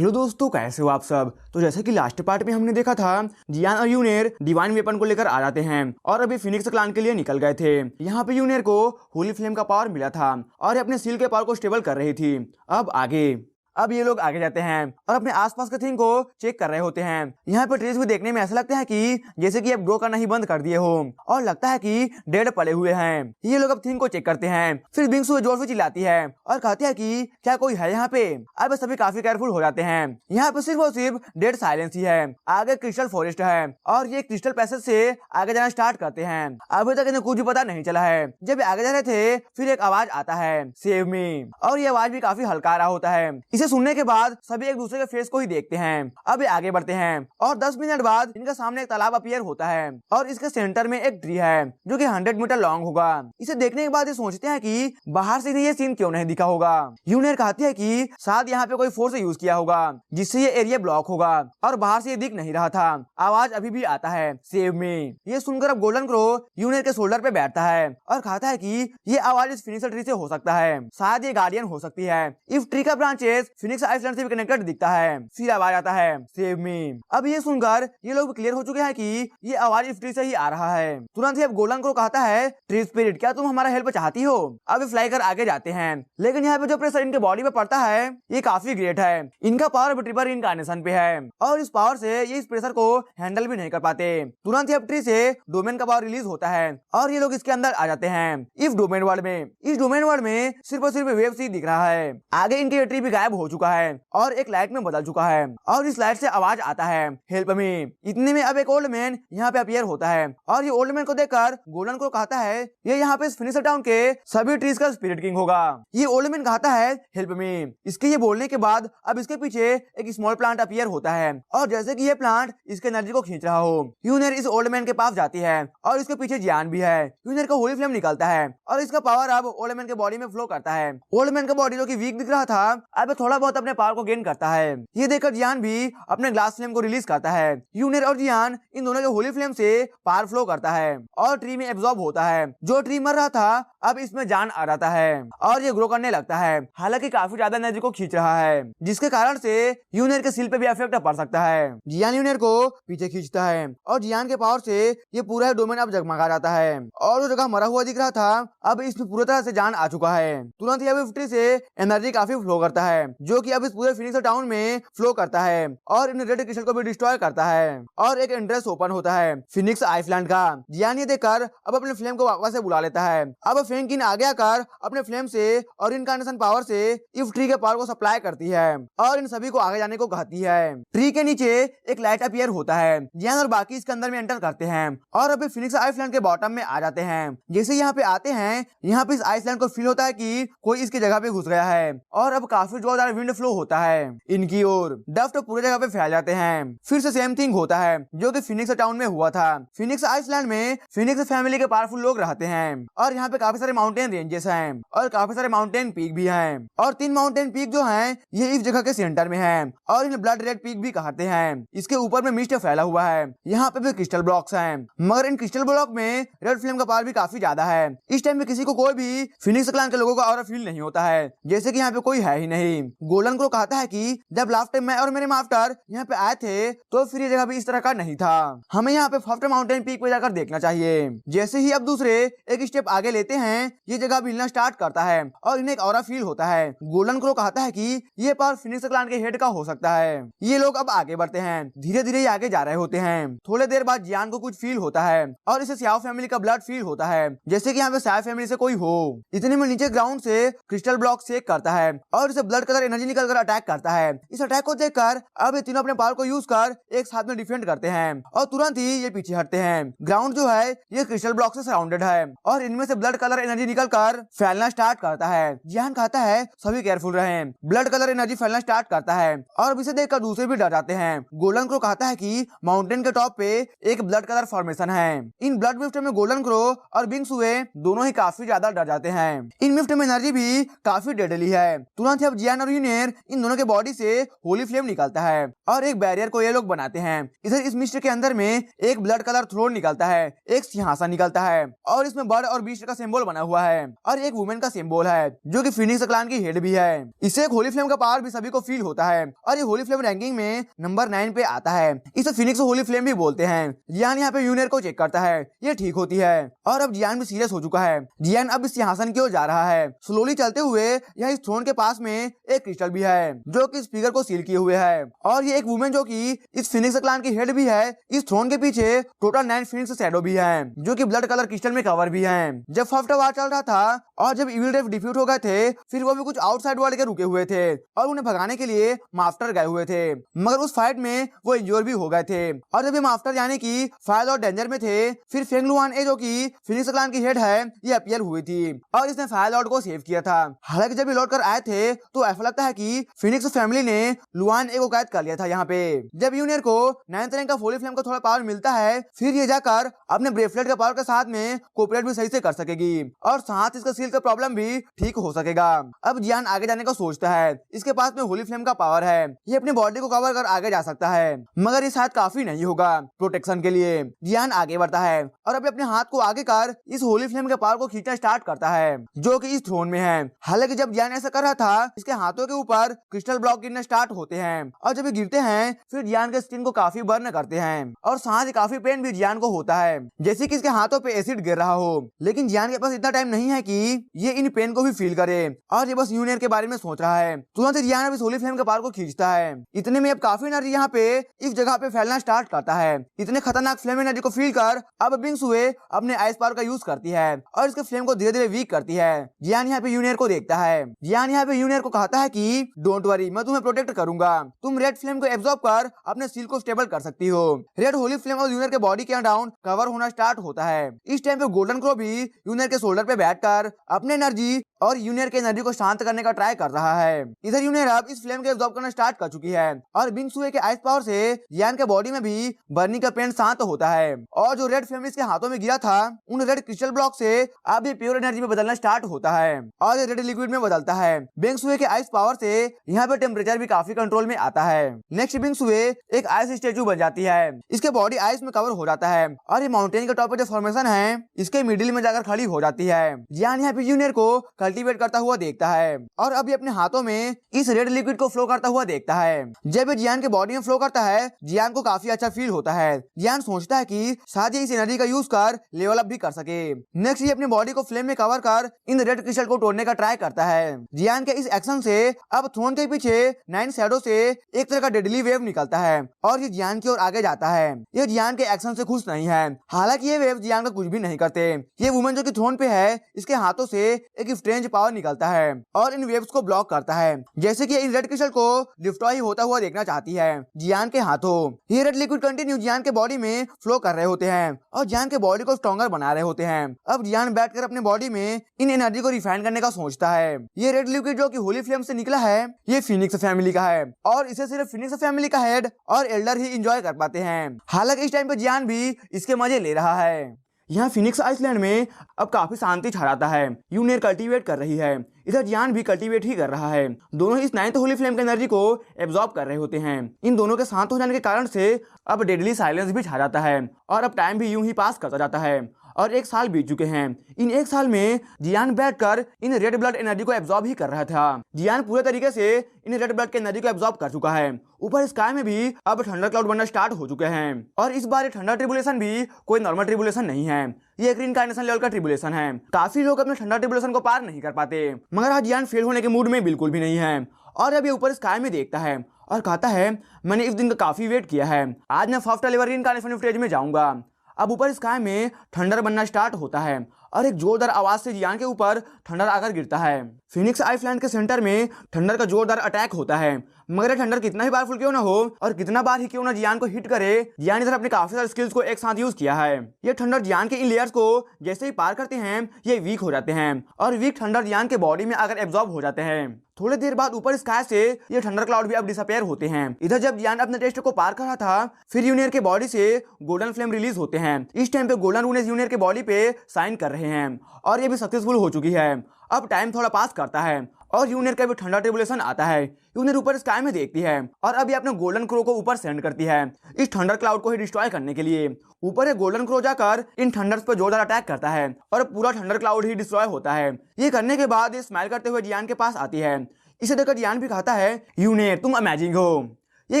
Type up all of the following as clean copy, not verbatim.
Hello दोस्तों, कैसे हो आप सब। तो जैसे कि लास्ट पार्ट में हमने देखा था, जियान और यूनेर डिवाइन वेपन को लेकर आ जाते हैं और अभी फिनिक्स क्लान के लिए निकल गए थे। यहाँ पे यूनेर को होली फ्लेम का पावर मिला था और ये अपने सील के पावर को स्टेबल कर रही थी। अब ये लोग आगे जाते हैं और अपने आसपास के थिंग को चेक कर रहे होते हैं। यहाँ पे ट्रीज भी देखने में ऐसा लगता है कि जैसे कि अब ग्रो करना ही बंद कर दिए हो और लगता है कि डेड पड़े हुए हैं। ये लोग अब थिंग को चेक करते हैं। फिर बिंगसू जोर से चिल्लाती है और कहती है कि क्या कोई है यहाँ पे। अब सभी काफी केयरफुल हो जाते हैं। यहाँ पे सिर्फ और सिर्फ डेड साइलेंस ही है। आगे क्रिस्टल फॉरेस्ट है और ये क्रिस्टल पैसेज से आगे जाना स्टार्ट करते हैं। अभी तक इन्हें कुछ भी पता नहीं चला है। जब आगे जा रहे थे फिर एक आवाज आता है, सेव मी, और ये आवाज भी काफी हल्का आ रहा होता है। इसे सुनने के बाद सभी एक दूसरे के फेस को ही देखते हैं। अब आगे बढ़ते हैं और 10 मिनट बाद इनके सामने एक तालाब अपीयर होता है और इसके सेंटर में एक ट्री है जो कि 100 मीटर लॉन्ग होगा। इसे देखने के बाद ये सोचते हैं कि बाहर से ये सीन क्यों नहीं दिखा होगा। यूनियर कहती है कि शायद यहाँ पे कोई फोर्स यूज किया होगा जिससे ये एरिया ब्लॉक होगा और बाहर से ये दिख नहीं रहा था। आवाज अभी भी आता है, सेव मी। ये सुनकर अब गोल्डन क्रो यूनियर के शोल्डर पे बैठता है और कहता है कि ये आवाज इस फिनिक्स ट्री से हो सकता है। शायद ये गार्डियन हो सकती है। इस ट्री का ब्रांचेस फिनिक्स आइसलैंड से भी कनेक्टेड दिखता है। फिर आवाज आता है, सेव मी। अब ये सुनकर ये लोग क्लियर हो चुके हैं कि ये आवाज इस ट्री से ही आ रहा है। तुरंत ही अब गोल्डन क्रो कहता है, ट्री स्पिरिट, क्या तुम हमारा हेल्प चाहती हो। अब फ्लाई कर आगे जाते हैं, लेकिन यहाँ पे जो प्रेशर इनके बॉडी पे पड़ता है ये काफी ग्रेट है। इनका पावर ट्रिपल इनकार्नेशन पे है और इस पावर से ये इस प्रेशर को हैंडल भी नहीं कर पाते। तुरंत ही अब ट्री से डोमेन का पावर रिलीज होता है और ये लोग इसके अंदर आ जाते हैं। इस डोमेन वर्ल्ड में सिर्फ और सिर्फ वेव सी दिख रहा है। आगे इनकी ट्री भी गायब हो चुका है और एक लाइट में बदल चुका है और इस लाइट से आवाज आता है, हेल्प मी। इतने में अब एक ओल्ड मैन यहाँ पे अपीयर होता है और ये ओल्ड मैन को देखकर गोल्डन को कहता है ये यहाँ पे फिनिक्स टाउन के सभी ट्रीज का स्पिरिट किंग होगा। ये ओल्ड मैन कहता है, हेल्प मी। इसके ये बोलने के बाद अब इसके पीछे एक स्मॉल प्लांट अपीयर होता है और जैसे कि ये प्लांट इसके एनर्जी को खींच रहा हो। यूनियर इस ओल्ड मैन के पास जाती है और इसके पीछे जियान भी है। यूनियर का होली फ्लेम निकलता है और इसका पावर अब ओल्ड मैन के बॉडी में फ्लो करता है। ओल्ड मैन का बॉडी जो कि वीक दिख रहा था अब थोड़ा बहुत अपने पावर को गेन करता है। ये देखकर जियान भी अपने ग्लास फ्लेम को रिलीज करता है। यूनियर और जियान इन दोनों के होली फ्लेम से पावर फ्लो करता है और ट्री में एब्जॉर्ब होता है। जो ट्री मर रहा था अब इसमें जान आ जाता है और ये ग्रो करने लगता है। हालांकि काफी ज्यादा एनर्जी को खींच रहा है जिसके कारण से यूनियर के सील पे भी इफेक्ट पड़ सकता है। जियान यूनियर को पीछे खींचता है और जियान के पावर से ये पूरा डोमेन अब जगमगा जाता है और जो जगह मरा हुआ दिख रहा था अब इसमें पूरी तरह से जान आ चुका है। तुरंत ही अब ट्री से एनर्जी काफी फ्लो करता है जो कि अब इस पूरे फिनिक्स टाउन में फ्लो करता है और इन रेड क्रिस्टल को भी डिस्ट्रॉय करता है और एक एंट्रेंस ओपन होता है फिनिक्स आइसलैंड का। जियान ये देखकर अब अपने फ्लेम को वापस से बुला लेता है। अब फ्रैंकिन आगे आकर अपने फ्लेम से और इनकार्नेशन पावर से इस ट्री के पावर को सप्लाई करती है और इन सभी को आगे जाने को कहती है। ट्री के नीचे एक लाइट अपीयर होता है। जियान और बाकी इसके अंदर में एंटर करते हैं और अभी फिनिक्स आइसलैंड के बॉटम में आ जाते हैं। जैसे यहाँ पे आते हैं यहाँ पे इस आइसलैंड को फील होता है कि कोई इसकी जगह पे घुस गया है और अब काफी जोरदार विंड फ्लो होता है इनकी ओर। डस्ट पूरे जगह पे फैल जाते हैं। फिर से सेम थिंग होता है जो कि फिनिक्स टाउन में हुआ था। फिनिक्स आइसलैंड में फिनिक्स फैमिली के पावरफुल लोग रहते हैं और यहाँ पे काफी सारे माउंटेन रेंजेस हैं और काफी सारे माउंटेन पीक भी हैं और 3 माउंटेन पीक जो हैं ये इस जगह के सेंटर में हैं और इन ब्लड रेड पीक भी कहते हैं। इसके ऊपर में मिस्ट फैला हुआ है। यहाँ पे भी क्रिस्टल ब्लॉक्स हैं मगर इन क्रिस्टल ब्लॉक में रेड फ्लेम का पावर भी काफी ज्यादा है। इस टाइम में किसी को कोई भी फिनिक्स क्लैन के लोगों का ऑरा फील नहीं होता है जैसे कि यहाँ पे कोई है ही नहीं। गोल्डन को कहता है कि जब लास्ट टाइम मैं और मेरे मास्टर यहाँ पे आए थे तो फिर ये जगह भी इस तरह का नहीं था। हमें यहाँ पे फर्स्ट माउंटेन पीक पे जाकर देखना चाहिए। जैसे ही अब दूसरे एक स्टेप आगे लेते हैं ये जगह भी हिलना स्टार्ट करता है और इन्हें एक ऑरा फील होता है। गोल्डन क्रो कहता है कि ये पावर फिनिक्स क्लैन के हेड का हो सकता है। ये लोग अब आगे बढ़ते हैं। धीरे धीरे आगे जा रहे होते हैं। थोड़ी देर बाद जियान को कुछ फील होता है और इसे सियाओ फैमिली का ब्लड फील होता है जैसे कि यहाँ पे सियाओ फैमिली से कोई हो। इतने में नीचे ग्राउंड से क्रिस्टल ब्लॉक शेक करता है और इसे ब्लड कलर एनर्जी निकल कर अटैक करता है। इस अटैक को देखकर अब ये तीनों अपने पावर को यूज कर एक साथ में डिफेंड करते हैं और तुरंत ही ये पीछे हटते हैं। ग्राउंड जो है ये क्रिस्टल ब्लॉक से सराउंडेड है और इनमें से ब्लड कलर एनर्जी निकलकर फैलना स्टार्ट करता है। जियान कहता है सभी केयरफुल रहें। ब्लड कलर एनर्जी फैलना स्टार्ट करता है और इसे देखकर दूसरे भी डर जाते हैं। गोल्डन क्रो कहता है कि माउंटेन के टॉप पे एक ब्लड कलर फॉर्मेशन है। इन ब्लड मिफ्ट में गोल्डन क्रो और बिंगसुए दोनों ही काफी ज्यादा डर जाते हैं। इन मिफ्ट में एनर्जी भी काफी डेडली है। तुरंत ही अब जियान और यूनियर इन दोनों के बॉडी से होली फ्लेम निकलता है और एक बैरियर को ये लोग बनाते हैं। इधर इस मिस्टर के अंदर में एक ब्लड कलर थ्रोन निकलता है, एक सिंहासन निकलता है और इसमें बर्ड और बीस्ट का सिंबल बना हुआ है और एक वुमेन का सिंबल है जो कि फिनिक्स क्लैन की हेड भी है। इससे एक होली फ्लेम का पावर भी सभी को फील होता है और ये होली फ्लेम रैंकिंग में नंबर 9 पे आता है। इसे फिनिक्स होली फ्लेम भी बोलते हैं। जियान यहाँ पे यूनियर को चेक करता है, ये ठीक होती है और अब जियान भी सीरियस हो चुका है। जियान अब इस सिंहासन की ओर जा रहा है। स्लोली चलते हुए यहाँ इस थ्रोन के पास में एक क्रिस्टल भी है जो कि स्पीकर को सील किए हुए है और ये एक वुमेन जो कि इस फिनिक्स क्लैन की हेड भी है। इस थ्रोन के पीछे टोटल 9 फिनिक्स शैडो भी है जो कि ब्लड कलर क्रिस्टल में कवर भी है। जब फर्स्ट वार चल रहा था और जब इविल डेव डिफ्यूट हो गए थे, फिर वो भी कुछ आउटसाइड वर्ल्ड के रुके हुए थे और उन्हें भगाने के लिए मास्टर गए हुए थे, मगर उस फाइट में वो इंजोर भी हो गए थे। और जब ये मास्टर यानी कि फायर लॉर्ड डेंजर में थे, फिर फेंग लुआन जो कि फिनिक्स क्लैन की हेड है ये अपीयर हुई थी और इसने फायर लॉर्ड को सेव किया था। हालांकि जब ये लौट कर आए थे तो ऐसा लगता है कि फिनिक्स फैमिली ने लुआन को कैद कर लिया था यहाँ पे। जब यूनियर को 9th रैंक का होली फ्लेम का थोड़ा पावर मिलता है, फिर ये जाकर अपने ब्रेसलेट के पावर के साथ में कोऑपरेट भी सही से कर सकेगी और साथ इसका सील का प्रॉब्लम भी ठीक हो सकेगा। अब जियान आगे जाने का सोचता है। इसके पास में होली फ्लेम का पावर है, ये अपनी बॉडी को कवर कर आगे जा सकता है, मगर ये शायद काफी नहीं होगा प्रोटेक्शन के लिए। जियान आगे बढ़ता है और अभी अपने हाथ को आगे कर इस होली फ्लेम के पावर को खींचना स्टार्ट करता है जो कि इस थ्रोन में है। हालांकि जब जियान ऐसा कर रहा था, इसके हाथों के ऊपर क्रिस्टल ब्लॉक गिरना स्टार्ट होते हैं और जब ये गिरते हैं फिर जियान के स्किन को काफी बर्न करते हैं और साथ ही काफी पेन भी जियान को होता है, जैसे कि इसके हाथों पे एसिड गिर रहा हो। लेकिन जियान के पास इतना टाइम नहीं है कि ये इन पेन को भी फील करे और ये बस यूनियर के बारे में सोच रहा है। तुरंत जियान अब इस होली फ्लेम के पावर को खींचता है। इतने में अब काफी एनर्जी यहाँ पे इस जगह पे फैलना स्टार्ट करता है। इतने खतरनाक फ्लेम एनर्जी को फील कर अब बिंगसुए अपने आइस पावर का यूज करती है और इसके फ्लेम को धीरे धीरे वीक करती है। जियान यहाँ पे यूनियर को देखता है। जियान यहाँ पे यूनियर को कहता है कि डोंट वरी, मैं तुम्हें प्रोटेक्ट करूंगा, तुम रेड फ्लेम को एब्जॉर्ब कर अपने सील को स्टेबल कर सकती हो। रेड होली फ्लेम और यूनियर के बॉडी के डाउन कवर होना स्टार्ट होता है। इस टाइम पे गोल्डन क्रो भी यूनियर के शोल्डर पे बैठकर अपने एनर्जी और यूनियर के एनर्जी को शांत करने का ट्राई कर रहा है। इधर यूनियर अब इस फ्लेम के एब्जॉर्ब करना स्टार्ट कर चुकी है और बिंगसुए के आइस पावर से जियान के बॉडी में भी बर्निंग का पेन शांत होता है और जो रेड फ्लेम इसके हाथों में गिरा था उन रेड क्रिस्टल ब्लॉक से अब ये प्योर एनर्जी में बदलना स्टार्ट होता है और ये रेड लिक्विड में बदलता है। बिंगसुए के आइस पावर से यहाँ पे टेम्परेचर भी काफी कंट्रोल में आता है। नेक्स्ट बिंगसुए एक आइस स्टेचू बन जाती है। इसके बॉडी आइस में कवर हो जाता है और ये माउंटेन के टॉप पे जो फॉर्मेशन है इसके मिडिल में जाकर खड़ी हो जाती है। जियान यहाँ पे जूनियर को कल्टीवेट करता हुआ देखता है और अभी अपने हाथों में इस रेड लिक्विड को फ्लो करता हुआ देखता है। जब ये जियान के बॉडी में फ्लो करता है जियान को काफी अच्छा फील होता है। जियान सोचता है कि शायद इस एनर्जी का यूज कर लेवल अप भी कर सके। नेक्स्ट ये अपनी बॉडी को फ्लेम में कवर कर इन रेड क्रिस्टल को तोड़ने का ट्राई करता है। जियान के इस एक्शन से अब थ्रोन के पीछे 9 शैडो से एक तरह का डेडली वेव निकलता है और ये जियान की ओर आगे जाता है। ये जियान के एक्शन से खुश नहीं है। हालांकि ये वेव जियान का कुछ भी नहीं करते। ये वुमन जो कि थ्रोन पे है इसके हाथों से एक स्ट्रेंज पावर निकलता है और इन वेव्स को ब्लॉक करता है, जैसे कि इन रेड क्रिस्टल को डिस्ट्रॉय होता हुआ देखना चाहती है जियान के हाथों। ये रेड लिक्विड कंटिन्यू जियान के बॉडी में फ्लो कर रहे होते हैं और जियान के बॉडी को स्ट्रॉन्गर बना रहे होते हैं। अब जियान बैठकर अपने बॉडी में इन एनर्जी को रिफाइन करने का सोचता है। ये रेड लिक्विड जो कि होली फ्लेम से निकला है ये फिनिक्स फैमिली का है और इसे सिर्फ फिनिक्स फैमिली का हेड और एल्डर ही एंजॉय कर पाते हैं। हालांकि इस टाइम पे जियान भी इसके मजे ले रहा है। यहाँ फिनिक्स आइसलैंड में अब काफी शांति छा जाता है। यूनियर कल्टीवेट कर रही है, इधर जियान भी कल्टीवेट ही कर रहा है। दोनों इस 9th होली फ्लेम की एनर्जी को एब्जॉर्ब कर रहे होते हैं। इन दोनों के शांत हो जाने के कारण से अब डेडली साइलेंस भी छा जाता है और अब टाइम भी यूं ही पास करता जाता है और 1 साल बीत चुके हैं। इन 1 साल में जियान बैठकर इन रेड ब्लड एनर्जी को एब्जॉर्ब ही कर रहा था। जियान पूरे तरीके से इन रेड ब्लड की एनर्जी को एब्जॉर्ब कर चुका है। ऊपर स्काई में भी अब थंडर क्लाउड बनना स्टार्ट हो चुके हैं और इस बार थंडर ट्रिबुलेशन भी कोई नॉर्मल ट्रिबुलेशन नहीं है, ये एक रीइंकार्नेशन लेवल का ट्रिबुलेशन है। काफी लोग अपने थंडर ट्रिबुलेशन को पार नहीं कर पाते, मगर आज जियान फेल होने के मूड में बिल्कुल भी नहीं है और अब ये ऊपर स्काई में देखता है और कहता है मैंने इस दिन का काफी वेट किया है, आज मैं फर्स्ट लेवल रीइंकार्नेशन स्टेज में जाऊंगा। अब ऊपर स्काई में थंडर बनना स्टार्ट होता है और एक जोरदार आवाज से जियान के ऊपर थंडर आकर गिरता है। फिनिक्स आइसलैंड के सेंटर में थंडर का जोरदार अटैक होता है, मगर थंडर कितना ही पावरफुल क्यों ना हो और कितना बार ही क्यों ना जियान को हिट करे, जियान इधर अपने काफी सारे स्किल्स को एक साथ यूज किया है। ये थंडर जियान के इन लेयर्स को जैसे ही पार करते हैं ये वीक हो जाते हैं और वीक थंडर जियान के बॉडी में आकर एब्जॉर्ब हो जाते हैं। थोड़ी देर बाद ऊपर स्काई से ये थंडर क्लाउड भी अब डिसअपियर होते हैं। इधर जब जियान अपने टेस्ट को पार कर रहा था फिर यूनियर के बॉडी से गोल्डन फ्लेम रिलीज होते हैं। इस टाइम पे गोल्डन रूनेस यूनियर के बॉडी पे साइन कर रहे हैं और ये भी सक्सेसफुल हो चुकी है। अब टाइम थोड़ा पास करता है और यूनियर का भी ठंडा ट्रिबुलेशन आता है। यूनियर ऊपर स्काई में देखती है और अभी अपने गोल्डन क्रो को ऊपर सेंड करती है इस थंडर क्लाउड को ही डिस्ट्रॉय करने के लिए। ऊपर एक गोल्डन क्रो जाकर इन थंडर्स पर जोरदार अटैक करता है और पूरा थंडर क्लाउड ही डिस्ट्रॉय होता है। ये करने के बाद ये स्माइल करते हुए जियान के पास आती है। इसे देखकर जियान भी कहता है यूनियर तुम अमेजिंग हो। ये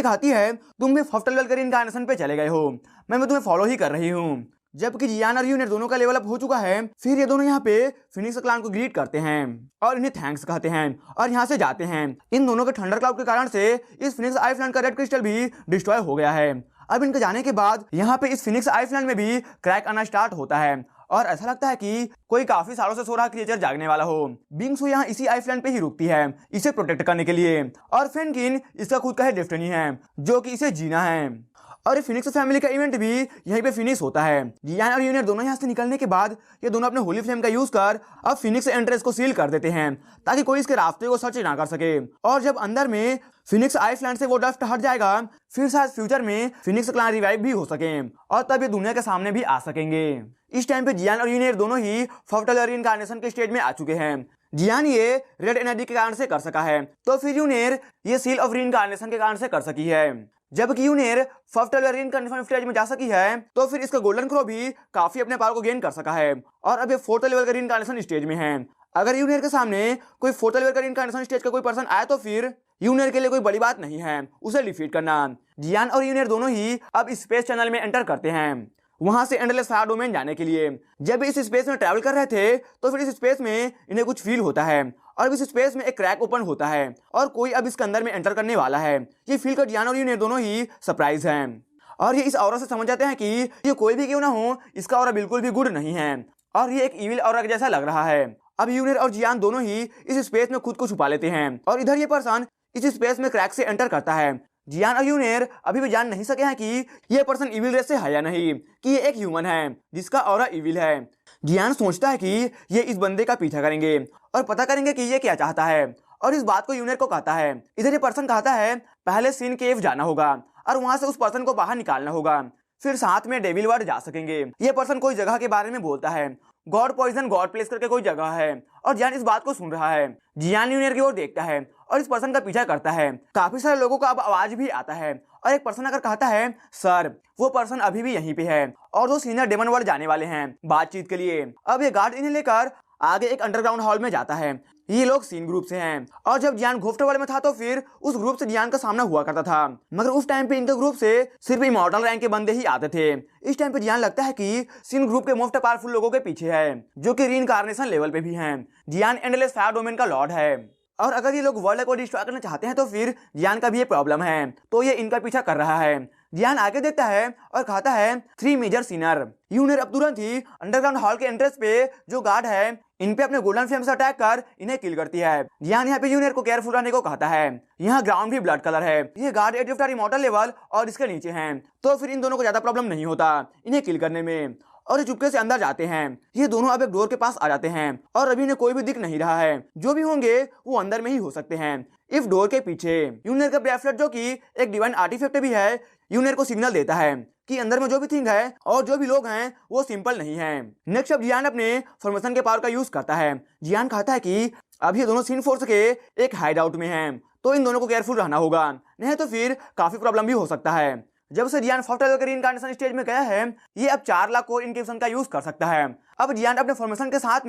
कहती है तुम भी 5th लेवल के इनकार्नेशन पे चले गए हो, मैं तुम्हें फॉलो ही कर रही हूँ। जबकि जियान और यूनियर दोनों का लेवल अप हो चुका है, फिर ये दोनों यहाँ पे फिनिक्स क्लान को ग्रीट करते हैं और इन्हें थैंक्स कहते हैं और यहाँ से जाते हैं। इन दोनों के थंडर क्लाउड के कारण से इस फिनिक्स आइसलैंड का रेड क्रिस्टल भी डिस्ट्रॉय हो गया है। अब इनके जाने के बाद यहाँ पे इस फिनिक्स आइसलैंड में भी क्रैक आना स्टार्ट होता है और ऐसा लगता है कि कोई काफी सालों से सो रहा क्रिएचर जागने वाला हो। बिंगसू यहाँ इसी आइसलैंड पे ही रुकती है इसे प्रोटेक्ट करने के लिए और फेनकिन इसका खुद का ही डेस्टिनी है जो कि इसे जीना है। और ये फिनिक्स फैमिली का इवेंट भी यहीं पे फिनिश होता है। जियान और यूनियर दोनों यहाँ से निकलने के बाद ये दोनों अपने होली फ्लेम का यूज कर अब फिनिक्स एंट्रेंस को सील कर देते हैं ताकि कोई इसके रास्ते को सर्च ना कर सके। और जब अंदर में फिनिक्स आइसलैंड से वो डस्ट हट जाएगा, फिर शायद फ्यूचर में फिनिक्स क्लान रिवाइव भी हो सके और तब ये दुनिया के सामने भी आ सकेंगे। इस टाइम पे जियान और यूनियर दोनों ही 4th लेवल रीइंकार्नेशन के स्टेज में आ चुके हैं। जियान ये रेड एनर्जी के कारण से कर सका है, तो फिर यूनियर ये सील ऑफ रीइंकार्नेशन के कारण से कर सकी है। जबकि यूनियर 4th लेवल रीइंकार्नेशन स्टेज में जा सकी है, तो फिर इसका गोल्डन क्रो भी काफी अपने पावर को गेन कर सका है और अब ये 4th लेवल का रीइंकार्नेशन स्टेज में है। अगर यूनियर के सामने कोई 4th लेवल का रीइंकार्नेशन स्टेज का कोई पर्सन आए तो फिर यूनियर के लिए कोई बड़ी बात नहीं है उसे डिफीट करना। जियान और यूनियर दोनों ही अब स्पेस चैनल में एंटर करते हैं वहां से एंडलेस फायर डोमेन जाने के लिए। जब इस स्पेस में ट्रैवल कर रहे थे तो फिर इस स्पेस में इन्हें कुछ फील होता है और इस स्पेस में एक क्रैक ओपन होता है और कोई अब इसके अंदर में एंटर करने वाला है। ये फील कर जियान और यूनियर दोनों ही सरप्राइज हैं और ये इस ऑरा से समझ जाते हैं कि ये कोई भी क्यों ना हो, इसका ऑरा बिल्कुल भी गुड नहीं है और ये एक इविल ऑरा जैसा लग रहा है। अब यूनियर और जियान दोनों ही इस स्पेस में खुद को छुपा लेते हैं और इधर ये पर्सन इस स्पेस में क्रैक से एंटर करता है। जियान और यूनियर अभी भी जान नहीं सके हैं कि ये पर्सन इविल रेस से है या नहीं, कि ये एक ह्यूमन है जिसका ऑरा इविल है। जियान सोचता है कि ये इस बंदे का पीछा करेंगे और पता करेंगे कि ये क्या चाहता है और इस बात को यूनियर को कहता है। इधर ये पर्सन कहता है पहले सीन केव जाना होगा और वहां से उस पर्सन को बाहर निकालना होगा, फिर साथ में डेविल वर्ड जा सकेंगे। ये पर्सन कोई जगह के बारे में बोलता है, गॉड पॉइजन गॉड प्लेस करके कोई जगह है और जियान इस बात को सुन रहा है। जियान यूनियर की ओर देखता है और इस पर्सन का पीछा करता है। काफी सारे लोगों का अब आवाज भी आता है और एक पर्सन अगर कहता है सर वो पर्सन अभी भी यहीं पे है और दो सीनियर डेमन वर्ल्ड जाने वाले हैं बातचीत के लिए। अब ये गार्ड इन्हें लेकर आगे एक अंडरग्राउंड हॉल में जाता है। ये लोग सीन ग्रुप से हैं और जब जियान घोफ्ट वर्ल्ड में था तो फिर उस ग्रुप से जियान का सामना हुआ करता था, मगर उस टाइम पे इनके ग्रुप से सिर्फ इमॉर्टल रैंक के बंदे ही आते थे। इस टाइम पे जियान लगता है कि सीन ग्रुप के मोस्ट पावरफुल लोगों के पीछे है जो कि रीइंकार्नेशन लेवल पे भी हैं। जियान एंडलेस फायर डोमेन का लॉर्ड है और अगर ये लोग वर्ल्ड को डिस्ट्रॉय करना चाहते हैं तो फिर जियान का भी ये प्रॉब्लम है, तो ये इनका पीछा कर रहा है। जियान आगे देखता है और कहता है 3 मेजर सीनर। यूनियर अब तुरंत ही अंडरग्राउंड हॉल के एंट्रेंस पे जो गार्ड है इन पे अपने गोल्डन फ्लेम से अटैक कर इन्हें किल करती है। जियान यहाँ पे यूनियर को केयरफुल रहने को कहता है। यहाँ ग्राउंड भी ब्लड कलर है, ये guard age of immortal level और इसके नीचे हैं, तो फिर इन दोनों को ज्यादा प्रॉब्लम नहीं होता इन्हें किल करने में और ये चुपके से अंदर जाते हैं। ये दोनों अब एक डोर के पास आ जाते हैं और अभी इन्हें कोई भी दिख नहीं रहा है, जो भी होंगे वो अंदर में ही हो सकते हैं। इस डोर के पीछे यूनियर का ब्रेसलेट जो कि एक डिवाइन आर्टिफैक्ट भी है यूनियर को सिग्नल देता है कि अंदर में जो भी थिंग है और जो भी लोग हैं वो सिंपल नहीं है। नेक्स्ट अब जियान अपने फॉर्मेशन के पावर का यूज करता है। जियान कहता है कि अब ये दोनों सीन फोर्स के एक हाइड आउट में हैं, तो इन दोनों को केयरफुल रहना होगा, नहीं तो फिर काफी प्रॉब्लम भी हो सकता है। जब से जियान 4th लेवल के रीइंकार्नेशन स्टेज में गया है, ये अब 4 लाख कोर इनकेप्शन का यूज कर सकता है। अब जियान अपने फॉर्मेशन के साथ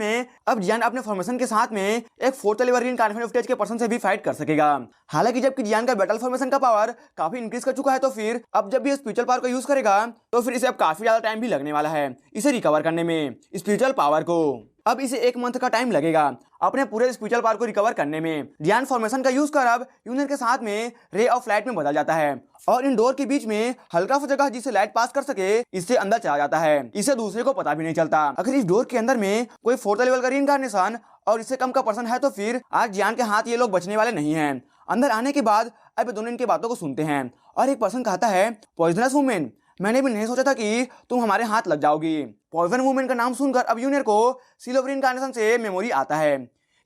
में एक 4th लेवल रीइंकार्नेशन स्टेज के पर्सन से भी फाइट कर सकेगा। हालांकि जबकि जियान का बैटल फॉर्मेशन का पावर काफी इंक्रीज कर चुका है, तो फिर अब जब भी स्पिरिचुअल पावर का यूज करेगा तो फिर इसे अब काफी ज्यादा टाइम भी लगने वाला है इसे रिकवर करने में स्पिरिचुअल पावर को। अब इसे 1 मंथ का टाइम लगेगा अपने पूरे स्पिरिचुअल पावर को रिकवर करने में। जियान फॉर्मेशन का यूज कर अब यूनियर के साथ में रे ऑफ लाइट में बदल जाता है और इन डोर के बीच में हल्का सा जगह जिससे लाइट पास कर सके इससे अंदर चला जाता है। इसे दूसरे को पता भी नहीं चलता। अगर इस डोर के अंदर में कोई 4th लेवल का रीइंकार्नेशन और इससे कम का पर्सन है तो फिर आज जियान के हाथ ये लोग बचने वाले नहीं हैं। अंदर आने के बाद अब दोनों इनकी बातों को सुनते हैं और एक पर्सन कहता है पॉइजनस वुमेन, मैंने भी नहीं सोचा था कि तुम हमारे हाथ लग जाओगी। पॉइजन वुमेन का नाम सुनकर अब यूनियर को सील ऑफ रीइंकार्नेशन से मेमोरी आता है।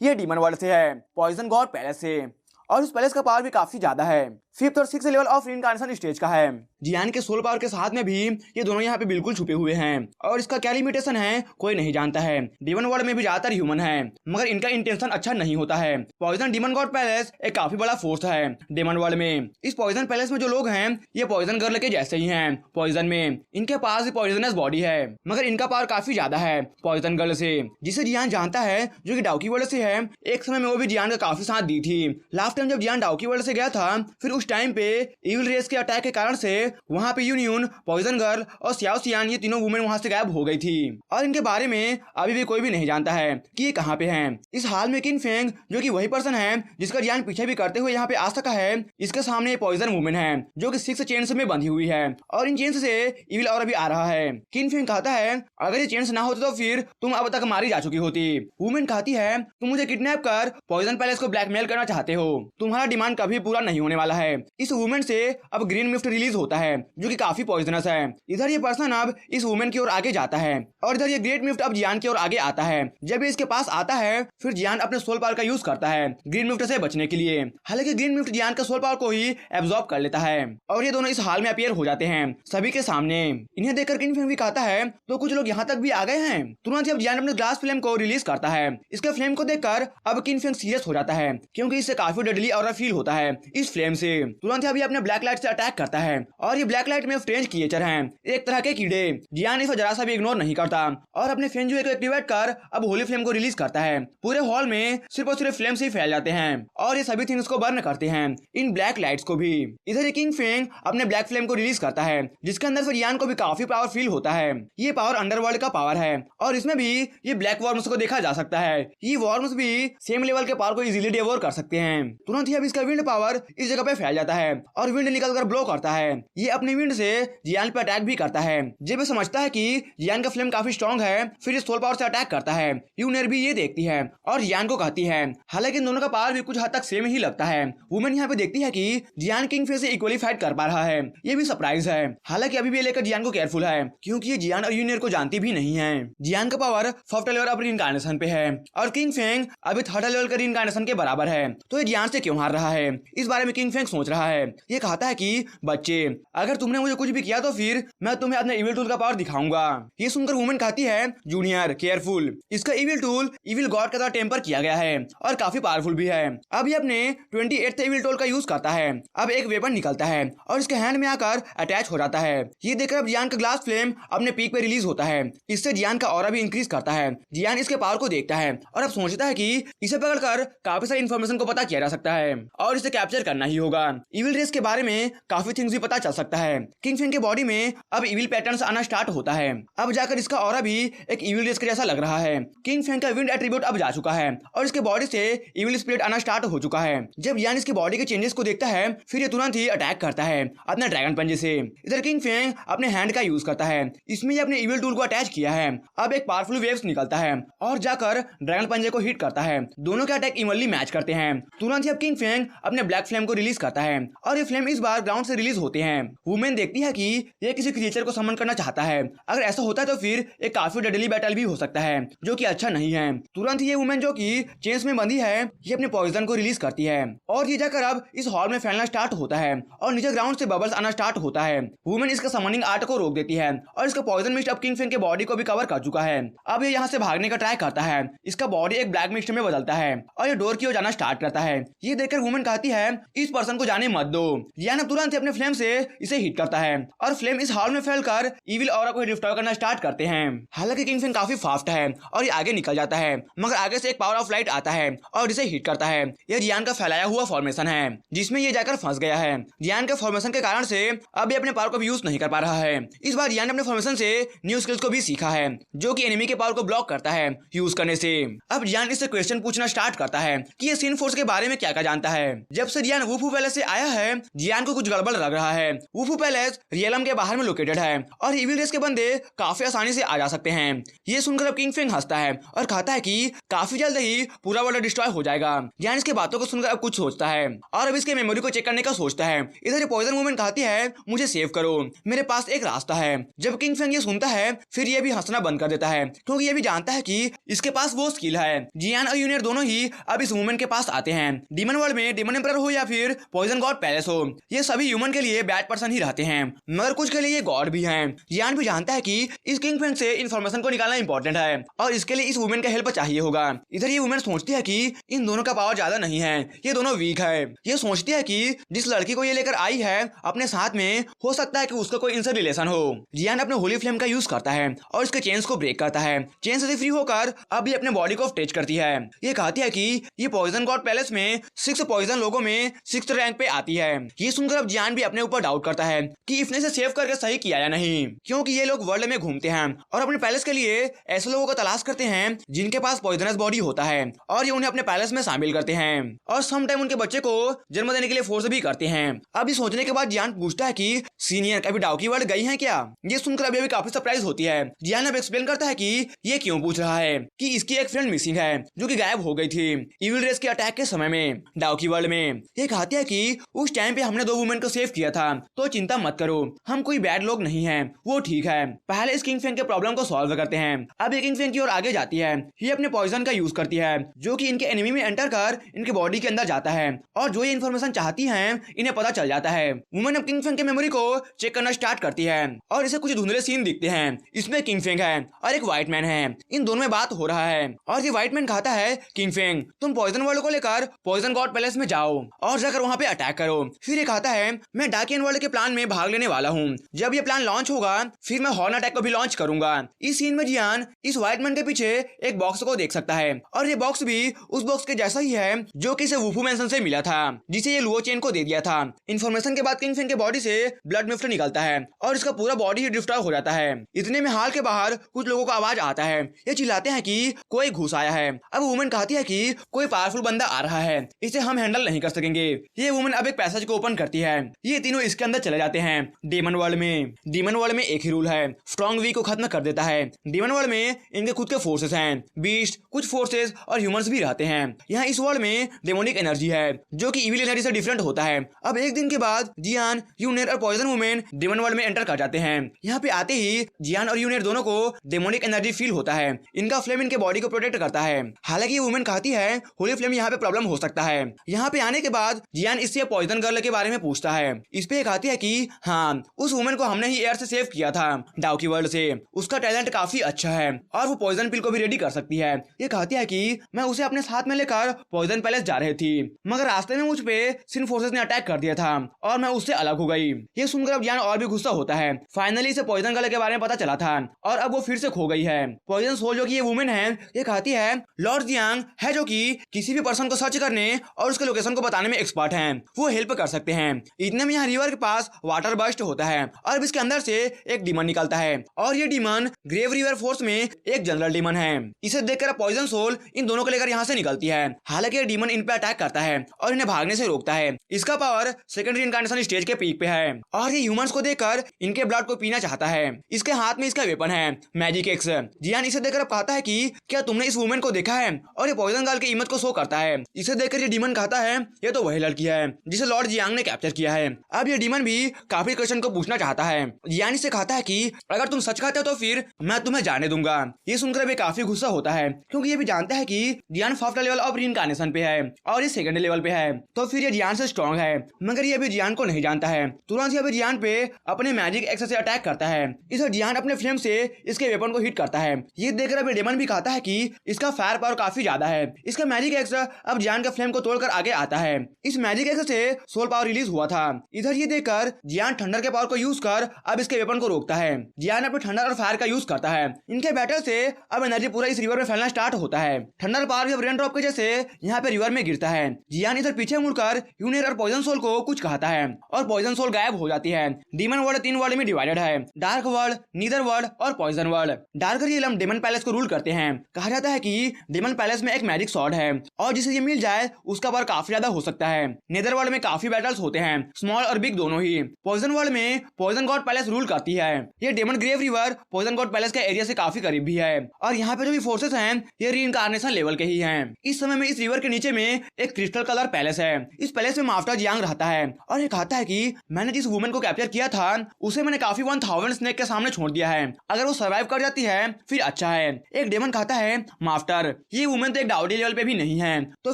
ये डीमन वर्ल्ड से है, पॉइजन गॉड पैलेस से, और उस पैलेस का पावर भी काफी ज्यादा है। 5th और 6th level of reincarnation stage का है। जियान के सोल पावर के साथ में भी ये दोनों यहाँ पे बिल्कुल छुपे हुए हैं और इसका क्या लिमिटेशन है कोई नहीं जानता है। डीमन वर्ल्ड में भी ज्यादातर ह्यूमन है मगर इनका इंटेंशन अच्छा नहीं होता है। पॉइजन डीमन गॉड पैलेस एक काफी बड़ा फोर्स है डीमन वर्ल्ड में। इस पॉइजन पैलेस में जो लोग हैं ये पॉइजन गर्ल के जैसे ही हैं। पॉइजन में इनके पास भी पॉइजनस बॉडी है मगर इनका पावर काफी ज्यादा है पॉइजन गर्ल से, जिसे जियान जानता है जो कि डाउकी वर्ल्ड से है। एक समय में वो भी जियान का काफी साथ दी थी। लास्ट टाइम जब जियान डाउकी वर्ल्ड से गया था फिर उस टाइम पे इविल रेस के अटैक के कारण से वहां पे यूनियन, पॉइजन गर्ल और सियाओ सियान ये तीनों वुमेन वहां से गायब हो गई थी और इनके बारे में अभी भी कोई भी नहीं जानता है कि ये कहाँ पे हैं। इस हाल में किंग फेंग जो कि वही पर्सन है जिसका जियान पीछे भी करते हुए यहाँ पे आ सका है, इसके सामने पॉइजन वुमेन है जो कि 6 चेन्स में बंधी हुई है और इन चेन्स से इविल और भी आ रहा है। किंग फेंग कहता है अगर ये चेन्स ना होते तो फिर तुम अब तक मारी जा चुकी होती। वुमेन कहती है तुम मुझे किडनैप कर पॉइजन पैलेस को ब्लैकमेल करना चाहते हो, तुम्हारा डिमांड कभी पूरा नहीं होने वाला है। इस वुमेन से अब ग्रीन मिस्ट रिलीज होता है जो कि काफी पॉइजनस है। इधर ये पर्सन अब इस वुमेन की ओर आगे जाता है और इधर ये ग्रेट मिफ्ट अब जियान की ओर आगे आता है। जब ये इसके पास आता है फिर जियान अपने सोल पावर का यूज करता है ग्रीन मिफ्ट से बचने के लिए। हालांकि ग्रीन मिफ्ट जियान का सोल पावर को ही एब्जॉर्ब कर लेता है और ये दोनों इस हाल में अपीयर हो जाते हैं सभी के सामने। इन्हें देखकर किंग फेंग भी कहता है तो कुछ लोग यहाँ तक भी आ गए हैं। तुरंत जब जियान अपने ग्लास फ्लेम को रिलीज करता है इसके फ्लेम को देखकर अब किंग फेंग सीरियस हो जाता है क्योंकि इससे काफी डेडली ऑरा फील होता है इस फ्लेम से। तुरंत अभी अपने ब्लैक लाइट से अटैक करता है और ये ब्लैक लाइट में स्ट्रेंज क्रिएचर हैं, एक तरह के कीड़े। जियान इसे जरा सा भी इग्नोर नहीं करता और अपने फेंजुए को एक्टिवेट कर अब होली फ्लेम को रिलीज करता है। पूरे हॉल में सिर्फ और सिर्फ फ्लेम से ही फैल जाते हैं और ये सभी थिंग्स को बर्न करते हैं, इन ब्लैक लाइट्स को भी। इधर किंग फेंग अपने ब्लैक फ्लेम को रिलीज करता है जिसके अंदर से जियान को भी काफी पावर फील होता है। ये पावर अंडरवर्ल्ड का पावर है और इसमें भी ये ब्लैक वॉर्म्स को देखा जा सकता है। ये वॉर्म्स भी सेम लेवल के पावर को इजीली डिवोर कर सकते हैं। तुरंत ही अब इसका विंड पावर इस जगह पे फैल जाता है और विंड निकलकर ब्लो करता है। ये अपनी विंड से जियान पे अटैक भी करता है। जब ये समझता है कि जियान का फ्लेम काफी स्ट्रॉन्ग है फिर ये सोल पावर से अटैक करता है। यूनियर भी ये देखती है और जियान को कहती है। हालांकि इन दोनों का पावर भी कुछ हद तक सेम ही लगता है। वुमेन यहाँ पे देखती है कि जियान किंग फे से इक्वली फाइट कर पा रहा है, ये भी सरप्राइज है। हालांकि अभी भी लेकर जियान को केयरफुल है क्योंकि ये जियान और यूनियर को जानती भी नहीं है। जियान का पावर 4th लेवल अब रीइंकार्नेशन पे है और किंग फेंग अभी 3rd लेवल का रीइंकार्नेशन के बराबर है, तो ये जियान से क्यों हार रहा है इस बारे में किंग फेंग सोच रहा है। ये कहता है कि बच्चे अगर तुमने मुझे कुछ भी किया तो फिर मैं तुम्हें अपने इविल टूल का पावर दिखाऊंगा। ये सुनकर वुमेन कहती है जूनियर केयरफुल, इसका इविल टूल इविल गॉड का तरह टेम्पर किया गया है और काफी पावरफुल भी है। अब ये अपने 28th इविल टूल का यूज करता है। अब एक वेपन निकलता है और इसके हैंड में आकर अटैच हो जाता है। ये देखकर अब जियान का ग्लास फ्लेम अपने पीक पे रिलीज होता है। इससे जियान का ऑरा भी इंक्रीज करता है। जियान इसके पावर को देखता है और अब सोचता है कि इसे पकड़कर काफी सारी इन्फॉर्मेशन को पता किया जा सकता है और इसे कैप्चर करना ही होगा। इविल रेस के बारे में काफी थिंग्स भी पता चल सकता है। किंग फेंग के बॉडी में अब इविल पैटर्न्स आना स्टार्ट होता है। अब जाकर इसका ऑरा भी एक इविल रेस के जैसा लग रहा है। किंग फेंग का विंड एट्रीब्यूट अब जा चुका है और इसके बॉडी से इविल स्पिरिट आना स्टार्ट हो चुका है। जब जियान इसकी बॉडी के चेंजेस को देखता है फिर ये तुरंत ही अटैक करता है अपने ड्रैगन पंजे से। इधर किंग फेंग अपने हैंड का यूज करता है, इसमें ये अपने इविल टूल को अटैच किया है। अब एक पावरफुल वेव्स निकलता है और जाकर ड्रैगन पंजे को हिट करता है। दोनों के अटैक इवनली मैच करते हैं। तुरंत ही अब किंग फेंग अपने ब्लैक फ्लेम को रिलीज करता है और ये फ्लेम इस बार ग्राउंड से रिलीज होते हैं। वुमेन देखती है कि ये किसी क्रिएचर को समन करना चाहता है। अगर ऐसा होता है तो फिर एक काफी डेडली बैटल भी हो सकता है जो कि अच्छा नहीं है। तुरंत ही ये वुमेन जो कि चेन्स में बंधी है ये अपने पॉइजन को रिलीज करती है और ये जाकर अब इस हॉल में फैलना स्टार्ट होता है और नीचे ग्राउंड से बबल्स आना स्टार्ट होता है। वुमेन इसका समनिंग आर्ट को रोक देती है और इसका पॉइजन मिस्ट अब किंग फेंग के बॉडी को भी कवर कर चुका है। अब ये यहाँ से भागने का ट्राई करता है। इसका बॉडी एक ब्लैक मिस्ट में बदलता है और ये डोर की ओर जाना स्टार्ट करता है। ये देखकर वुमेन कहती है इस पर्सन को जाने मत दो। जियान तुरंत ही अपने फ्लेम से इसे हिट करता है और फ्लेम इस हॉल में फैलकर इविल ऑरा को डिस्ट्रॉय करना स्टार्ट करते हैं। हालांकि किंग फेंग काफी फास्ट है और ये आगे निकल जाता है मगर आगे से एक पावर ऑफ लाइट आता है और इसे हिट करता है। यह जियान का फैलाया हुआ फॉर्मेशन है जिसमें ये जाकर फंस गया है। जियान के फॉर्मेशन के कारण से अब ये अपने पावर को भी यूज नहीं कर पा रहा है। इस बार जियान ने अपने फॉर्मेशन से न्यू स्किल्स को भी सीखा है जो कि एनिमी के पावर को ब्लॉक करता है यूज करने से। अब जियान इससे क्वेश्चन पूछना स्टार्ट करता है कि ये सीन फोर्स के बारे में क्या क्या जानता है। जब से जियान वुफू पैलेस से आया है जियान को कुछ गड़बड़ लग रहा है। वुफू पैलेस रियलम के बाहर में लोकेटेड है और इविल रेस के बंदे काफी आसानी से आ जा सकते हैं। ये सुनकर अब किंग फेंग हंसता है और कहता है कि काफी जल्द ही पूरा वर्ल्ड डिस्ट्रॉय हो जाएगा। जियान इसकी बातों को सुनकर अब कुछ सोचता है और अब इसके मेमोरी को चेक करने का सोचता है। इधर पॉइजन वुमेन कहती है मुझे सेव करो, मेरे पास एक रास्ता है। जब किंग फेंग ये सुनता है फिर ये भी हंसना बंद कर देता है क्योंकि ये भी जानता है कि इसके पास वो स्किल है। जियान और यूनियर दोनों ही अब इस वुमेन के पास आते हैं। डीमन वर्ल्ड में डीमन एम्परर हो या फिर पॉइजन गॉड पैलेस हो, ये सभी ह्यूमन के लिए बैड पर्सन ही रहते हैं, मगर कुछ के लिए ये गॉड भी हैं। जियान भी जानता है कि इस किंग फेंग से इन्फॉर्मेशन को निकालना इंपॉर्टेंट है और इसके लिए इस वुमेन का हेल्प चाहिए होगा। इधर ये वुमेन सोचती है कि इन दोनों का पावर ज्यादा नहीं है, ये दोनों वीक है। ये सोचती है कि जिस लड़की को ये लेकर आई है अपने साथ में, हो सकता है कि उसका कोई इनसे रिलेशन हो। जियान अपने होली फ्लेम का यूज करता है और इसके चेन्स को ब्रेक करता है। चेन से फ्री होकर अब ये अपने बॉडी को अटैच करती है। ये कहती है कि ये पॉइजन गॉड पैलेस में 6 पॉइजन लोगों में 6th रैंक पे आती है। ये सुनकर अब जियान भी अपने ऊपर डाउट करता है कि इसने से सेव करके सही किया या नहीं, क्योंकि ये लोग वर्ल्ड में घूमते हैं और अपने पैलेस के लिए ऐसे लोगों को तलाश करते हैं जिनके पास पॉइजनस बॉडी होता है और ये उन्हें अपने पैलेस में शामिल करते हैं और सम टाइम उनके बच्चे को जन्म देने के लिए फोर्स भी करते हैं। अब ये सोचने के बाद जियान पूछता है कि सीनियर कभी डाउकी वर्ल्ड गई हैं क्या? ये सुनकर अभी काफी सरप्राइज होती है। जियान अब एक्सप्लेन करता है कि ये क्यों पूछ रहा है कि इसकी एक फ्रेंड मिसिंग है जो कि गायब हो गई थी इविल रेस के अटैक के समय में डाउकी वर्ल्ड में। ये कहती है कि उस टाइम पे हमने 2 वुमेन को सेव किया था, तो चिंता मत करो, हम कोई बैड लोग नहीं हैं, वो ठीक है। पहले इस किंग फेंग के प्रॉब्लम को सॉल्व करते हैं। अब ये किंग फेंग की ओर आगे जाती है। ये अपने पॉइजन का यूज करती है जो कि इनके एनिमी में एंटर कर इनके बॉडी के अंदर जाता है और जो ये इन्फॉर्मेशन चाहती है इन्हें पता चल जाता है। वुमेन अब किंग फेंग के मेमोरी को चेक करना स्टार्ट करती है और इसे कुछ धुंधले सीन दिखते हैं। इसमें किंग फेंग है और एक व्हाइट मैन है, इन दोनों में बात हो रहा है और ये व्हाइट मैन कहता है किंग फेंग तुम पॉइजन वर्ल्ड को लेकर पॉइजन गॉड पैलेस में जाओ और जाकर वहां पे अटैक करो। फिर ये कहता है मैं डार्कियन वर्ल्ड के प्लान में भाग लेने वाला हूँ, जब ये प्लान लॉन्च होगा फिर मैं हॉर्न अटैक को भी लॉन्च करूंगा। इस सीन में जियान इस व्हाइट मैन के पीछे एक बॉक्स को देख सकता है और ये बॉक्स भी उस बॉक्स के जैसा ही है जो कि इसे वुफू मैंसन से मिला था, जिसे ये लुओ चेन को दे दिया था। इन्फॉर्मेशन के बाद किंग फेंग के बॉडी से ब्लड मिफ्ट निकलता है और इसका पूरा बॉडी ही डिस्ट्रॉय हो जाता है। इतने में हाल के बाहर कुछ लोगों का आवाज आता है, ये चिल्लाते हैं कि कोई घुस आया है। अब वुमेन कहती है कि कोई पावरफुल बंदा आ रहा है, इसे हम हैंडल नहीं कर सकेंगे। ये वुमेन अब एक पैसेज को ओपन करती है। ये तीनों इसके अंदर चले जाते हैं डेमन वर्ल्ड में। डेमन वर्ल्ड में एक ही रूल है, स्ट्रॉन्ग वीक को खत्म कर देता है। डेमन वर्ल्ड में इनके खुद के फोर्सेस हैं, बीस्ट, कुछ फोर्सेस और ह्यूमंस भी रहते हैं। यहाँ इस वर्ल्ड में डेमोनिक एनर्जी है जो कि इविल एनर्जी से डिफरेंट होता है। अब एक दिन के बाद जियान, यूनेर और पॉइजन वुमेन डेमन वर्ल्ड में एंटर कर जाते हैं। यहाँ पे आते ही जियान और यूनेर दोनों को डेमोनिक एनर्जी फील होता है। इनका फ्लेम इनके बॉडी को प्रोटेक्ट करता है। हालांकि ये वुमेन कहती है होली फ्लेम यहाँ पे प्रॉब्लम हो सकता है। यहाँ पे आने के बाद जियान इससे पॉइजन गर्ल के बारे में पूछता है। इस पे कहती है कि हाँ, उस वुमेन को हमने ही एयर से सेव किया था डाउकी वर्ल्ड से, उसका टैलेंट काफी अच्छा है और वो पॉइजन पिल को भी रेडी कर सकती है। ये कहती है कि मैं उसे अपने साथ में लेकर पॉइजन पैलेस जा रही थी, मगर रास्ते में मुझ पे सिन फोर्सेस ने अटैक कर दिया था और मैं उससे अलग हो गई। ये सुनकर अब जियान और भी गुस्सा होता है। फाइनली इसे पॉइजन गर्ल के बारे में पता चला था और अब वो फिर से खो गई है। पॉइजन सोल जो कि ये वुमेन है, ये कहती है लॉर्ड जियांग है जो कि किसी भी पर्सन को सर्च करने और उसके लोकेशन को बताने में एक्सपर्ट हैं, वो हेल्प कर सकते हैं। इतने में यहाँ रिवर के पास वाटर बर्स्ट होता है और इसके अंदर से एक डीमन निकलता है और ये डीमन ग्रेव रिवर फोर्स में एक जनरल डीमन है। इसे देखकर पॉइजन सोल इन दोनों को लेकर यहाँ से निकलती है। हालांकि ये डीमन इन पे अटैक करता है और इन्हें भागने से रोकता है। इसका पावर सेकेंडरी इनकार्नेशन स्टेज के पीक पे है और ये ह्यूमंस को देखकर इनके ब्लड को पीना चाहता है। इसके हाथ में इसका वेपन है मैजिक एक्स। जियान इसे देखकर कहता है कि क्या तुमने इस वुमेन को देखा है, और ये पॉइजन गर्ल की इमेज को शो करता है। इसे देखकर ये डीमन कहता है ये तो वही लड़की है जिसे लॉर्ड जियांग ने कैप्चर किया है। अब ये डीमन भी काफी क्वेश्चन को पूछना चाहता है। जियान इसे कहता है कि अगर तुम सच कहते हो तो फिर मैं तुम्हें जाने दूंगा। ये सुनकर भी काफी गुस्सा होता है क्योंकि ये भी जानता है कि जियान फर्स्ट लेवल ऑफ रीइंकार्नेशन पे है और ये सेकंड लेवल पे है, तो फिर ये जियान से स्ट्रॉन्ग है। मगर ये अभी जियान को नहीं जानता है। तुरंत ही अभी जियान पे अपने मैजिक एक्स से अटैक करता है। इसे जियान अपने फ्लेम से इसके वेपन को हिट करता है। ये देखकर अभी डेमन भी कहता है कि इसका फायर पावर काफी ज्यादा है। इसका मैजिक एक्स अब जियान के फ्लेम को तोड़कर आगे आता है। इस मैजिक एक्स से सोल पावर रिलीज हुआ था। इधर ये देखकर जियान थंडर के पावर को यूज कर अब इसके वेपन को रोकता है। जियान अपने थंडर और फायर का यूज करता है। इनके बैटल से अब एनर्जी पूरा इस रिवर में फैलना स्टार्ट होता है। थंडर पावर जब रेन ड्रॉप के जैसे यहाँ पे रिवर में गिरता है। जियान इधर पीछे मुड़कर यूनियर और पॉइजन सोल को कुछ कहता है और पॉइजन सोल गायब हो जाती है। डीमन वर्ल्ड 3 वर्ल्ड में डिवाइडेड है, डार्क वर्ल्ड, नीदर वर्ल्ड और poison world. Dark realm demon palace को रूल करते हैं। कहा जाता है कि डेमन पैलेस में एक मैजिक सॉर्ड है और जिसे ये मिल जाए उसका पावर काफी ज्यादा हो सकता है। नेदर वर्ल्ड में काफी बैटल्स होते हैं, स्मॉल और बिग दोनों ही। पॉइजन वर्ल्ड में पॉइजन गॉड पैलेस रूल करती है। ये demon grave river poison god palace के एरिया से काफी करीब भी है और यहाँ पे जो भी फोर्सेस हैं ये रीइंकार्नेशन लेवल के ही हैं। इस समय में इस रिवर के नीचे में एक क्रिस्टल कलर पैलेस है। इस पैलेस में मास्टर जियांग रहता है और ये कहता है कि मैंने जिस वुमेन को कैप्चर किया था उसे मैंने काफी 1000 स्नेक के सामने छोड़ दिया है। अगर वो सर्वाइव कर जाती है फिर अच्छा है। एक डेमन कहता है मास्टर ये वुमेन तो एक डाउडी लेवल पे भी नहीं है, तो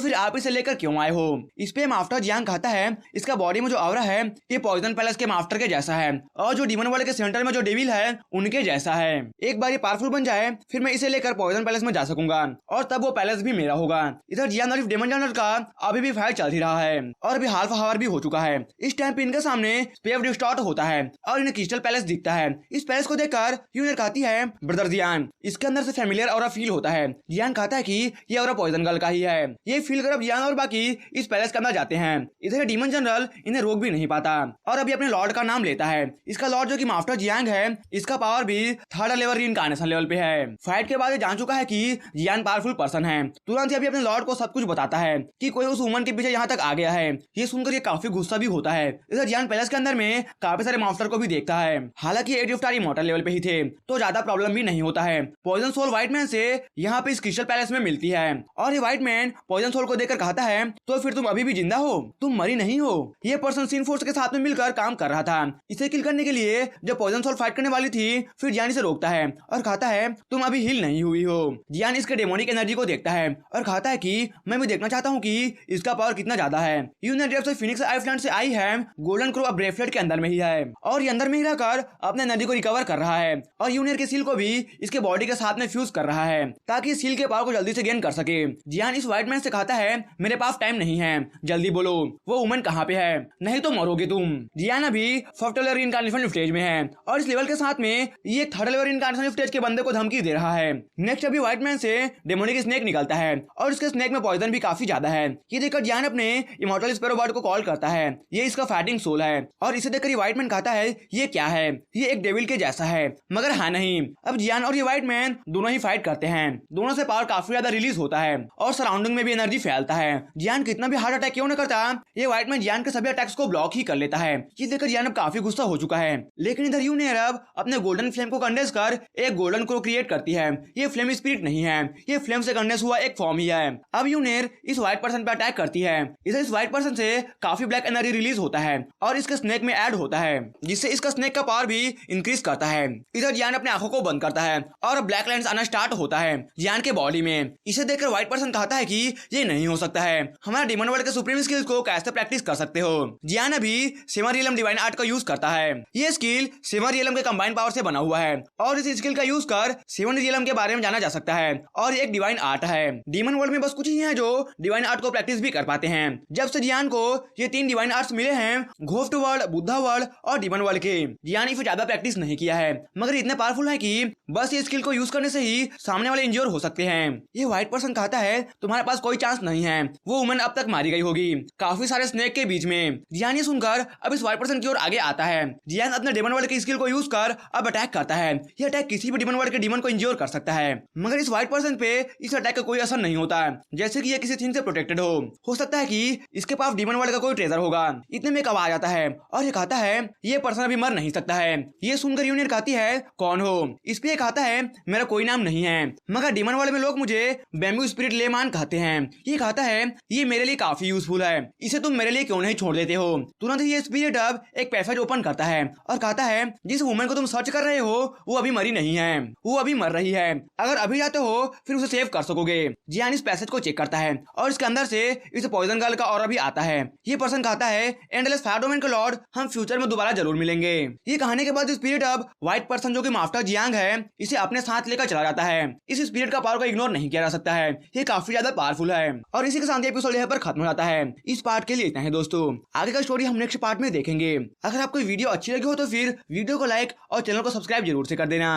फिर आप इसे लेकर क्यों आए हो? इस पे मास्टर जियांग जियान कहता है इसका बॉडी में जो ऑरा है ये पॉइजन पैलेस के मास्टर के जैसा है और जो डीमन वर्ल्ड के सेंटर में जो डेविल है उनके जैसा है। एक बार ये पावरफुल बन जाए फिर मैं इसे लेकर पॉइजन पैलेस में जा सकूंगा और तब वो पैलेस भी मेरा होगा। इधर जियान और डेमन जनरल का अभी भी फाइट चल ही रहा है और अभी हाफ हावर भी हो चुका है। इस टाइम पे इनके सामने स्पेस रिस्टार्ट होता है और इन्हें क्रिस्टल पैलेस दिखता है। इस पैलेस को देखकर यूनियर कहती है ब्रदर जियान इसके अंदर से फैमिलियर ऑरा फील होता है। जियान कहता है कि ये ऑरा पॉइजन गर्ल का ही है। ये फील कर अब जियान और बाकी इस पैलेस के अंदर जाते हैं। इधर डीमन जनरल इन्हें रोक भी नहीं पाता और अभी अपने लॉर्ड का नाम लेता है। इसका लॉर्ड जो कि मास्टर जियांग है इसका पावर भी थर्ड लेवल रीइंकार्नेशन लेवल पे है। फाइट के बाद जान चुका है कि जियान पावरफुल पर्सन है। तुरंत ही अभी अपने लॉर्ड को सब कुछ बताता है कि कोई उस वुमन के पीछे यहाँ तक आ गया है। ये सुनकर ये काफी गुस्सा भी होता है। इधर जियान पैलेस के अंदर में काफी सारे मॉन्स्टर को भी देखता है। हालांकि age of star immortal level पे ही थे तो ज्यादा प्रॉब्लम भी नहीं होता है। पॉइजन सोल व्हाइट मैन से यहाँ पे इस क्रिस्टल पैलेस में मिलती है और ये व्हाइट मैन पॉइजन सोल को देखकर कहता है तो फिर तुम अभी भी जिंदा हो, तुम मरी नहीं हो। ये पर्सन सीन फोर्स के साथ में मिलकर काम कर रहा था। इसे किल करने के लिए जब पॉइजन सोल फाइट करने वाली थी फिर जियान इसे रोकता है और कहता है तुम अभी हिल नहीं हुई हो। जियान इसके डेमोनिक एनर्जी को देखता है और कहता है कि मैं भी देखना चाहता हूँ कि इसका पावर कितना ज्यादा है। यूनियन जब से फिनिक्स आइलैंड से आई है गोल्डन क्रो अब ब्रेसलेट के अंदर में ही है और ये अंदर में ही रहकर अपने एनर्जी को रिकवर कर रहा है और यूनियन के सील को भी इसके बॉडी के साथ में फ्यूज कर रहा है ताकि सील के पावर को जल्दी से गेन कर सके। जियान इस व्हाइट मैन से कहता है मेरे पास टाइम नहीं है, जल्दी बोलो वो वुमन कहाँ पे है, नहीं तो मरोगे तुम। जियान अभी फर्स्ट लेवल रीइंकार्नेशन स्टेज में है और इस लेवल के साथ में ये थर्ड लेवल रीइंकार्नेशन स्टेज के बंदे को धमकी दे रहा है। नेक्स्ट अभी व्हाइट मैन से डेमोनिक स्नेक निकलता है और इसके स्नेक में पॉइजन भी काफी ज्यादा है। ये देखकर जियान अपने इमॉर्टल स्पैरो बर्ड को कॉल करता है। ये इसका फाइटिंग सोल है और इसे देखकर व्हाइट मैन कहता है ये क्या है, ये एक डेविल के जैसा है मगर हाँ नहीं। अब जियान और ये व्हाइट मैन दोनों ही फाइट करते हैं। दोनों से पावर काफी ज्यादा रिलीज होता है और सराउंडिंग में भी एनर्जी फैलता है। जियान कितना भी हार्ट अटैक क्यों न करता ये व्हाइट मैन जियान के सभी अटैक्स को ब्लॉक ही कर लेता है। ये देखकर जियान अब काफी गुस्सा हो चुका है। लेकिन इधर यूनियर अब अपने गोल्डन फ्लेम को कंडेंस कर एक गोल्डन क्रो क्रिएट करती है। ये फ्लेम स्पिरिट नहीं है, ये फ्लेम से कंडेंस हुआ एक फॉर्म ही है। अब यूनियर इस व्हाइट पर्सन पे अटैक करती है। इधर इस व्हाइट पर्सन से काफी ब्लैक एनर्जी रिलीज होता है और इसके स्नेक में ऐड होता है जिससे इसका स्नेक का पावर भी इंक्रीज करता है। इधर जियान अपने आंखों को बंद करता है और ब्लैक लाइन्स आना स्टार्ट होता है जियान के बॉडी में। इसे देखकर व्हाइट पर्सन कहता है कि ये नहीं हो सकता है, हमारा डीमन वर्ल्ड के सुप्रीम स्किल्स को कैसे प्रैक्टिस कर सकते हो। जियान अभी सेवन रियलम डिवाइन आर्ट का यूज करता है। ये स्किल सेवन रियलम के कंबाइंड पावर से बना हुआ है और इस स्किल का यूज कर सेवन रियलम के बारे में जाना जा सकता है और एक डिवाइन आर्ट है। डीमन वर्ल्ड में बस कुछ ही हैं जो डिवाइन आर्ट को प्रैक्टिस भी कर पाते हैं। जब से जियान को ये 3 डिवाइन आर्ट्स मिले हैं, घोस्ट वर्ल्ड, बुद्धा वर्ल्ड और डीमन वर्ल्ड के, जियान इसे ज्यादा प्रैक्टिस नहीं किया है मगर इतने पावरफुल है कि बस ये स्किल को यूज करने से ही सामने वाले इंज्योर हो सकते हैं। ये व्हाइट पर्सन कहता है तुम्हारे पास कोई चांस नहीं है, वो वुमन अब तक मारी गई होगी काफी सारे स्नेक के बीच में। जियान ये सुनकर अब इस व्हाइट पर्सन की ओर आगे आता है। जियान अपने डेमन वर्ल्ड की स्किल को यूज कर अब अटैक करता है। ये अटैक किसी भी डेमन वर्ल्ड के डीमन को इंज्योर कर सकता है मगर इस व्हाइट पर्सन पे इस अटैक का कोई असर नहीं होता जैसे कि ये किसी थिंग से प्रोटेक्टेड हो सकता है कि इसके पास डीमन वर्ल्ड का कोई ट्रेजर होगा। इतने में एक आवाज आता है और ये कहता है ये पर्सन अभी मर नहीं सकता है। ये सुनकर यूनियन कहती है कौन हो। इस पे कहता है मेरा कोई नाम नहीं है मगर डीमन वर्ल्ड में लोग मुझे बैम्बू स्पिरिट लेमान कहते हैं। ये कहता है ये मेरे लिए काफी यूजफुल है, इसे तुम मेरे लिए क्यों नहीं छोड़ देते हो। तुरंत ही ये स्पिरिट अब एक पैसेज ओपन करता है और कहता है जिस वुमन को तुम सर्च कर रहे हो वो अभी मरी नहीं है, वो अभी मर रही है। अगर अभी जाते हो फिर उसे सेव कर सकोगे। जियान इस पैसेज को चेक करता है और इसके अंदर से इस पॉइजन गर्ल का ऑरा भी आता है। ये पर्सन कहता है एंडलेस फायर डोमेन के लॉर्ड हम फ्यूचर में दोबारा जरूर मिलेंगे। ये कहने के बाद स्पिरिट अब व्हाइट पर्सन जो कि मास्टर जियांग है इसे अपने साथ लेकर चला जाता है। इस स्पिरिट का पावर को इग्नोर नहीं किया जा सकता है, ये काफी ज्यादा पावरफुल है। और इसी के साथ एपिसोड यहाँ पर खत्म हो जाता है। इस पार्ट के लिए इतना है दोस्तों, आगे का स्टोरी हम नेक्स्ट पार्ट में देखेंगे। अगर आपको वीडियो अच्छी लगी हो तो फिर वीडियो को लाइक और चैनल को सब्सक्राइब जरूर से कर देना।